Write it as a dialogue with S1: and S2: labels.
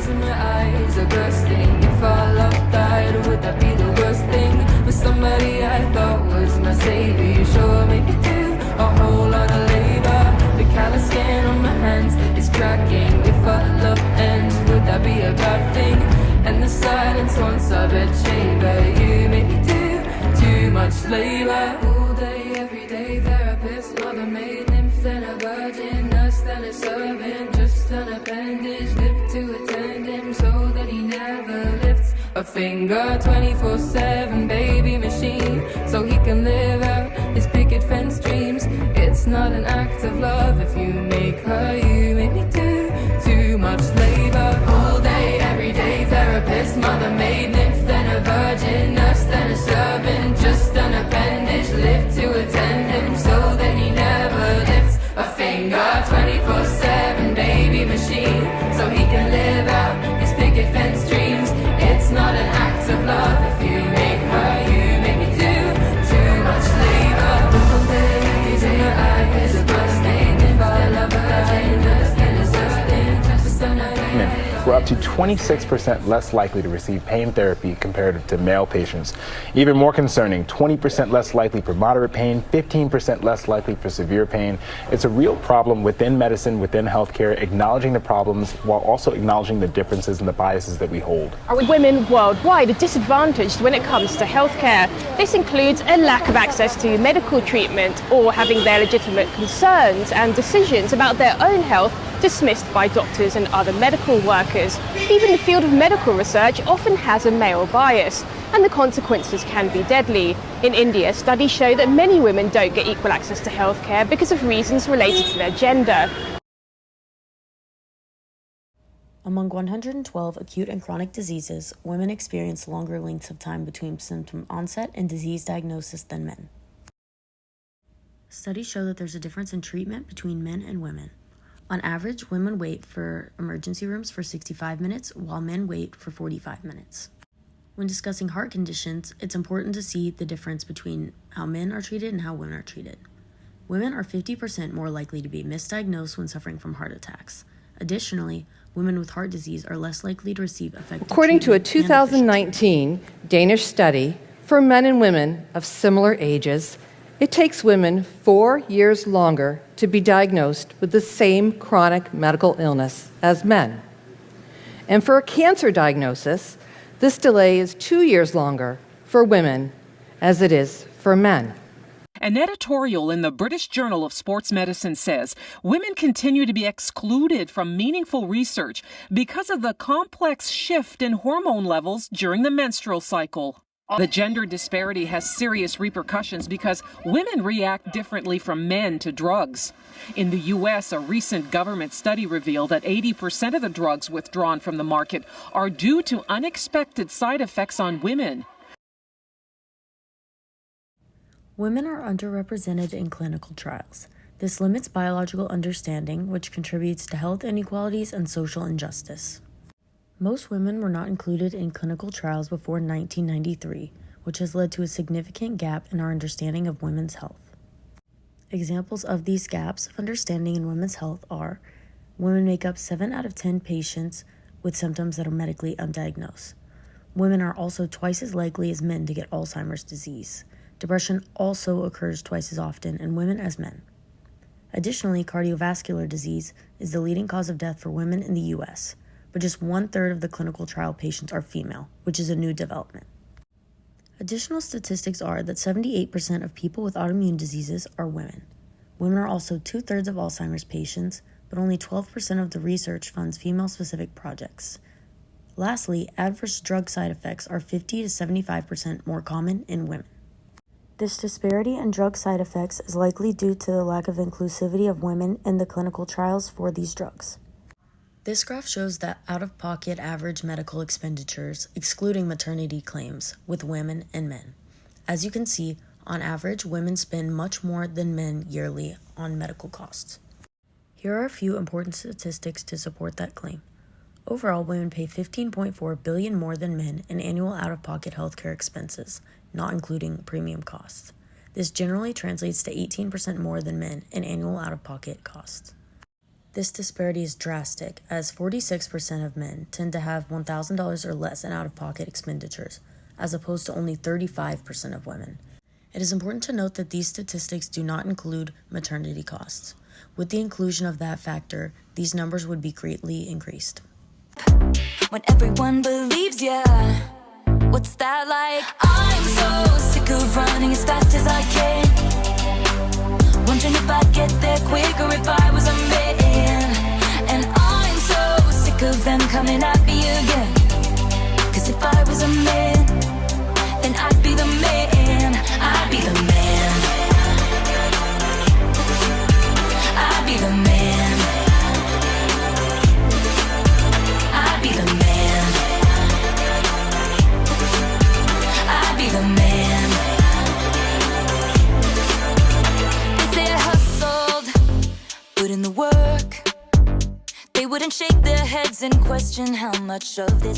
S1: in my eyes are bursting. If our love died, would that be the worst thing? For somebody I thought was my savior, you sure make me do a whole lot of labor. The callous skin on my hands is cracking. If our love ends, would that be a bad thing? And the silence once our bed chamber, you make me do too much labor. All day, every day, therapist, mother maid, nymph, then a virgin, nurse, then a servant, just an appendage, live to attend him so that he never lifts a finger. 24/7 baby machine, so he can live out his picket fence dreams. It's not an act of love if you make her, you make me do too much labor. All day, every day, therapist, mother maid, nymph, then a virgin, nurse, then a servant, just an appendage, live to attend him so that he never lifts a finger. 24/7 baby machine, so he can live out his picket fence dreams. It's not an act of love if you make her, you make me do too much labor. All days in your eyes are bursting. If I love her, I understand it's just an
S2: were up to 26% less likely to receive pain therapy compared to male patients. Even more concerning, 20% less likely for moderate pain, 15% less likely for severe pain. It's a real problem within medicine, within healthcare, acknowledging the problems while also acknowledging the differences and the biases that we hold.
S3: Are women worldwide disadvantaged when it comes to healthcare? This includes a lack of access to medical treatment or having their legitimate concerns and decisions about their own health dismissed by doctors and other medical workers. Even the field of medical research often has a male bias, and the consequences can be deadly. In India, studies show that many women don't get equal access to healthcare because of reasons related to their gender.
S4: Among 112 acute and chronic diseases, women experience longer lengths of time between symptom onset and disease diagnosis than men. Studies show that there's a difference in treatment between men and women. On average, women wait for emergency rooms for 65 minutes, while men wait for 45 minutes. When discussing heart conditions, it's important to see the difference between how men are treated and how women are treated. Women are 50% more likely to be misdiagnosed when suffering from heart attacks. Additionally, women with heart disease are less likely to receive effective
S5: According to a
S4: treatment and
S5: 2019 Danish study, for men and women of similar ages, it takes women 4 years longer to be diagnosed with the same chronic medical illness as men. And for a cancer diagnosis, this delay is 2 years longer for women as it is for men.
S6: An editorial in the British Journal of Sports Medicine says women continue to be excluded from meaningful research because of the complex shift in hormone levels during the menstrual cycle. The gender disparity has serious repercussions because women react differently from men to drugs. In the U.S., a recent government study revealed that 80% of the drugs withdrawn from the market are due to unexpected side effects on women.
S4: Women are underrepresented in clinical trials. This limits biological understanding, which contributes to health inequalities and social injustice. Most women were not included in clinical trials before 1993, which has led to a significant gap in our understanding of women's health. Examples of these gaps of understanding in women's health are: women make up 7 out of 10 patients with symptoms that are medically undiagnosed. Women are also twice as likely as men to get Alzheimer's disease. Depression also occurs twice as often in women as men. Additionally, cardiovascular disease is the leading cause of death for women in the U.S., but just 1/3 of the clinical trial patients are female, which is a new development. Additional statistics are that 78% of people with autoimmune diseases are women. Women are also 2/3 of Alzheimer's patients, but only 12% of the research funds female-specific projects. Lastly, adverse drug side effects are 50 to 75% more common in women. This disparity in drug side effects is likely due to the lack of inclusivity of women in the clinical trials for these drugs. This graph shows that out-of-pocket average medical expenditures, excluding maternity claims, with women and men. As you can see, on average, women spend much more than men yearly on medical costs. Here are a few important statistics to support that claim. Overall, women pay $15.4 billion more than men in annual out-of-pocket healthcare expenses, not including premium costs. This generally translates to 18% more than men in annual out-of-pocket costs. This disparity is drastic, as 46% of men tend to have $1,000 or less in out-of-pocket expenditures, as opposed to only 35% of women. It is important to note that these statistics do not include maternity costs. With the inclusion of that factor, these numbers would be greatly increased.
S7: When everyone believes ya, what's that like? I'm so sick of running as fast as I can, wondering if I'd get there quicker if I was a man. And I'm so sick of them coming at me again, 'cause if I was a man, then I'd be the man. I'd be the man. I'd be the man. I'd be the man. I'd be the man. They say I hustled, put in the work. They wouldn't shake their heads and question how much of this